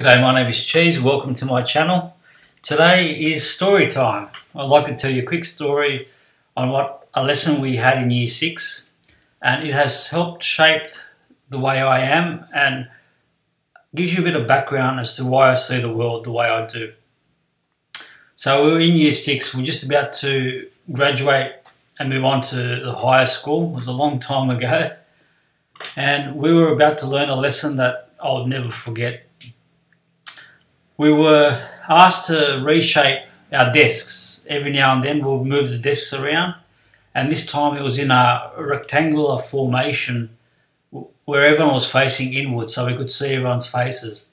G'day, my name is Cheese. Welcome to my channel. Today is story time. I'd like to tell you a quick story on what a lesson we had in Year 6, and it has helped shape the way I am and gives you a bit of background as to why I see the world the way I do. So we were in Year 6, we're just about to graduate and move on to the higher school. It was a long time ago, and we were about to learn a lesson that I would never forget. We were asked to reshape our desks. Every now and then we'll move the desks around, and this time it was in a rectangular formation where everyone was facing inward so we could see everyone's faces.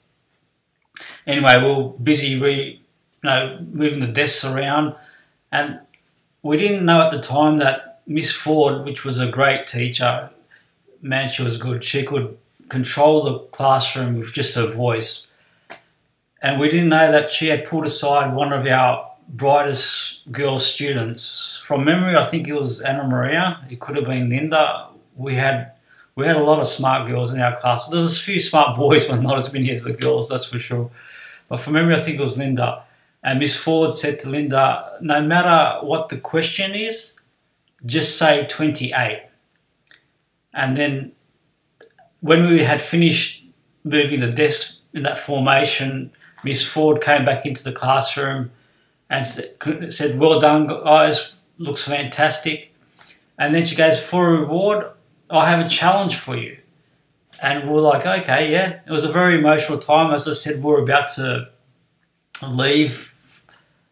Anyway, we were busy moving the desks around, and we didn't know at the time that Miss Ford, which was a great teacher, man, she was good. She could control the classroom with just her voice. And we didn't know that she had pulled aside one of our brightest girl students. From memory, I think it was Anna Maria. It could have been Linda. We had a lot of smart girls in our class. There was a few smart boys, but not as many as the girls, that's for sure. But from memory, I think it was Linda. And Miss Ford said to Linda, no matter what the question is, just say 28. And then when we had finished moving the desk in that formation, Miss Ford came back into the classroom and said, well done guys, looks fantastic. And then she goes, for a reward, I have a challenge for you. And we're like, okay, yeah. It was a very emotional time. As I said, we're about to leave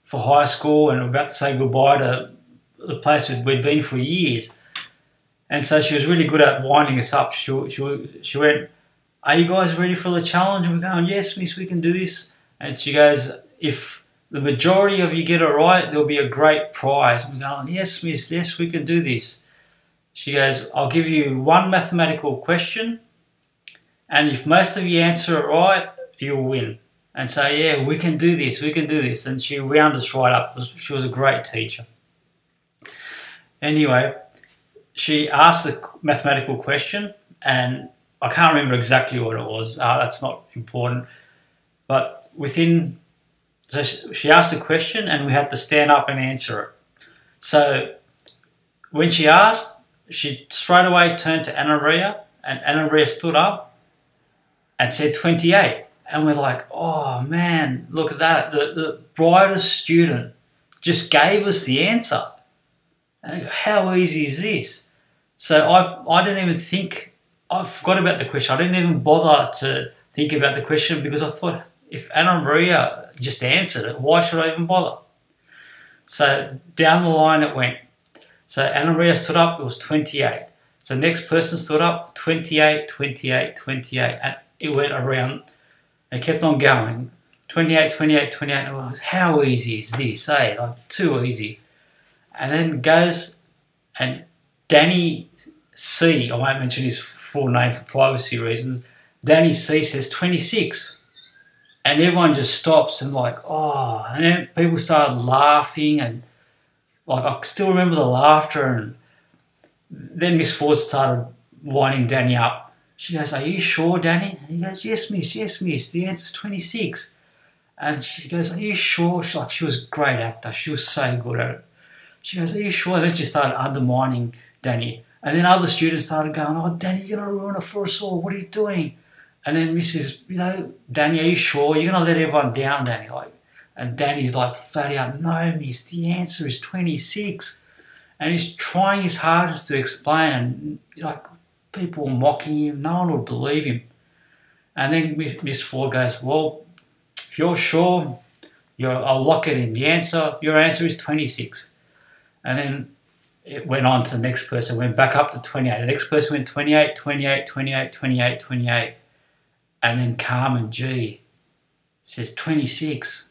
for high school and we're about to say goodbye to the place we'd been for years. And so she was really good at winding us up. She went, are you guys ready for the challenge? And we're going, yes, miss, we can do this. And she goes, if the majority of you get it right, there'll be a great prize. And we're going, yes, miss, yes, we can do this. She goes, I'll give you one mathematical question, and if most of you answer it right, you'll win. And so, yeah, we can do this, we can do this. And she wound us right up. She was a great teacher. Anyway, she asked the mathematical question, and I can't remember exactly what it was. That's not important. But so she asked a question and we had to stand up and answer it. So when she asked, she straight away turned to Anna Maria, and Anna Maria stood up and said 28. And we're like, oh man, look at that. The brightest student just gave us the answer. And how easy is this? So I didn't even think, I forgot about the question. I didn't even bother to think about the question because I thought, if Anna Maria just answered it, why should I even bother? So down the line it went. So Anna Maria stood up, it was 28. So the next person stood up, 28, 28, 28. And it went around and kept on going. 28, 28, 28. And I was, how easy is this? Like too easy. And then goes and Danny C, I won't mention his full name for privacy reasons, Danny C says 26. And everyone just stops and like, oh, and then people started laughing and like I still remember the laughter. And then Miss Ford started winding Danny up. She goes, are you sure, Danny? And he goes, yes, miss, the answer's 26. And she goes, are you sure? She was a great actor. She was so good at it. She goes, are you sure? And then she started undermining Danny. And then other students started going, oh, Danny, you're going to ruin it for us all. What are you doing? And then Mrs., Danny, are you sure? You're going to let everyone down, Danny. And Danny's like flat out, no, miss, the answer is 26. And he's trying his hardest to explain, and people were mocking him. No one would believe him. And then Miss Ford goes, well, if you're sure, I'll lock it in. Your answer is 26. And then it went on to the next person, went back up to 28. The next person went 28, 28, 28, 28, 28. And then Carmen G says 26.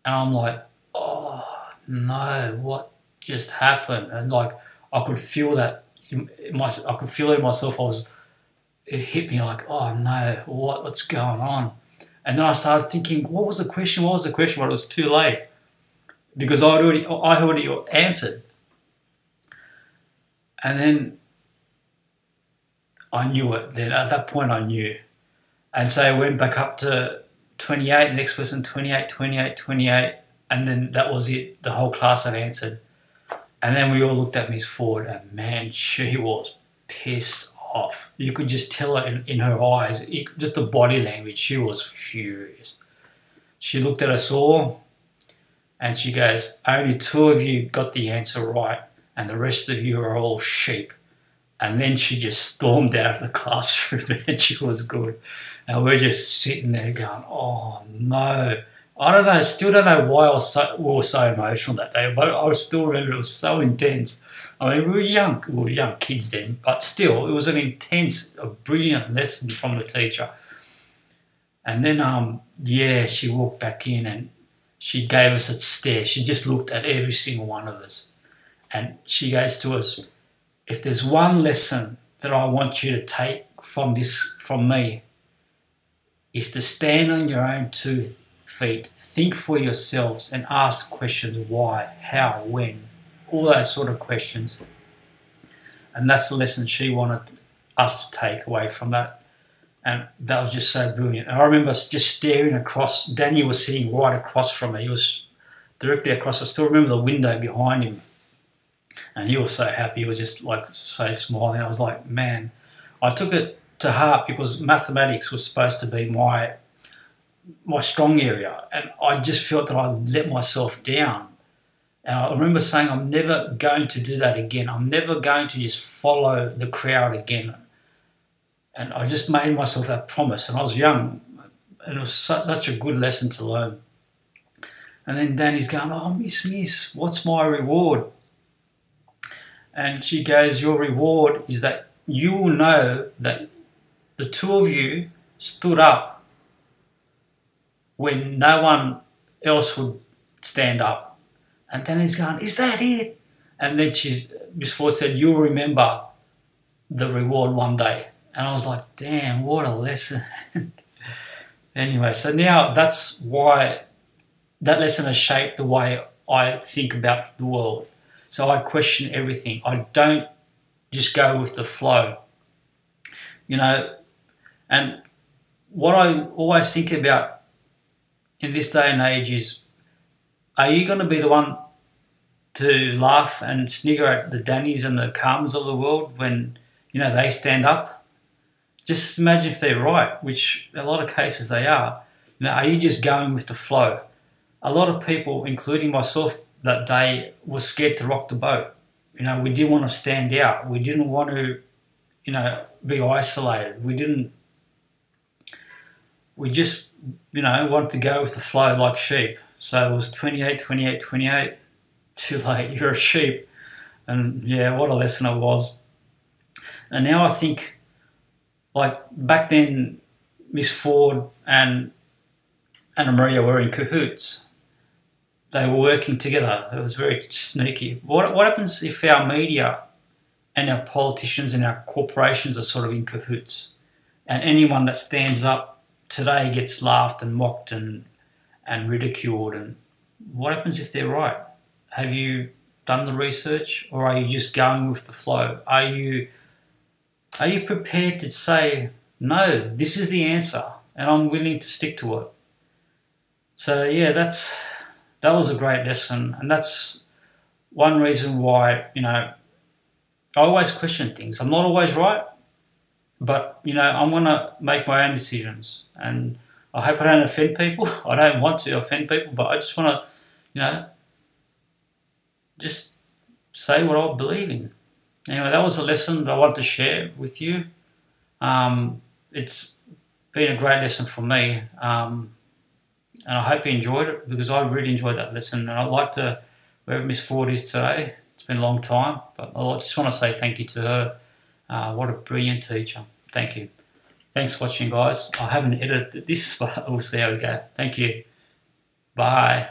And I'm like, oh no, what just happened? And like I could feel that I could feel it in myself. It hit me like, oh no, what's going on? And then I started thinking, what was the question? But it was too late. Because I already answered. And then I knew it. Then at that point I knew. And so I went back up to 28, the next person 28, 28, 28, and then that was it. The whole class had answered. And then we all looked at Miss Ford, and man, she was pissed off. You could just tell it in her eyes, just the body language. She was furious. She looked at us all, and she goes, only 2 of you got the answer right, and the rest of you are all sheep. And then she just stormed out of the classroom, and she was good. And we're just sitting there going, oh no. I don't know, still don't know why we were so emotional that day, but I still remember it was so intense. I mean, we were young kids then, but still, it was an intense, a brilliant lesson from the teacher. And then, yeah, she walked back in and she gave us a stare. She just looked at every single one of us. And she goes to us, if there's one lesson that I want you to take from me, is to stand on your own 2 feet, think for yourselves and ask questions, why, how, when, all those sort of questions. And that's the lesson she wanted us to take away from that. And that was just so brilliant. And I remember just staring across. Danny was sitting right across from me. He was directly across. I still remember the window behind him. And he was so happy. He was just like so smiling. I was like, man, I took it to heart because mathematics was supposed to be my strong area. And I just felt that I let myself down. And I remember saying, I'm never going to do that again. I'm never going to just follow the crowd again. And I just made myself that promise. And I was young. And it was such a good lesson to learn. And then Danny's going, oh, Miss, what's my reward? And she goes, your reward is that you will know that the 2 of you stood up when no one else would stand up. And Danny's going, is that it? And then Miss Ford said, you'll remember the reward one day. And I was like, damn, what a lesson. Anyway, so now that's why that lesson has shaped the way I think about the world. So I question everything. I don't just go with the flow. You know, and what I always think about in this day and age is, are you going to be the one to laugh and snigger at the Dannys and the Karmas of the world when, you know, they stand up? Just imagine if they're right, which a lot of cases they are. You know, are you just going with the flow? A lot of people, including myself that day, was scared to rock the boat. You know, we didn't want to stand out. We didn't want to, you know, be isolated. We just, you know, wanted to go with the flow like sheep. So it was 28, 28, 28. Too late, you're a sheep. And yeah, what a lesson it was. And now I think, like back then, Miss Ford and Anna Maria were in cahoots. They were working together. It was very sneaky. What happens if our media and our politicians and our corporations are sort of in cahoots, and anyone that stands up today gets laughed and mocked and ridiculed? And what happens if they're right? Have you done the research, or are you just going with the flow? Are you prepared to say, no, this is the answer and I'm willing to stick to it? So yeah, that was a great lesson, and that's one reason why, you know, I always question things. I'm not always right, but, you know, I'm going to make my own decisions, and I hope I don't offend people. I don't want to offend people, but I just want to, you know, just say what I believe in. Anyway, that was a lesson that I wanted to share with you. It's been a great lesson for me. And I hope you enjoyed it, because I really enjoyed that lesson. And I'd like to, wherever Miss Ford is today, it's been a long time, but I just want to say thank you to her. What a brilliant teacher. Thank you. Thanks for watching, guys. I haven't edited this, but we'll see how we go. Thank you. Bye.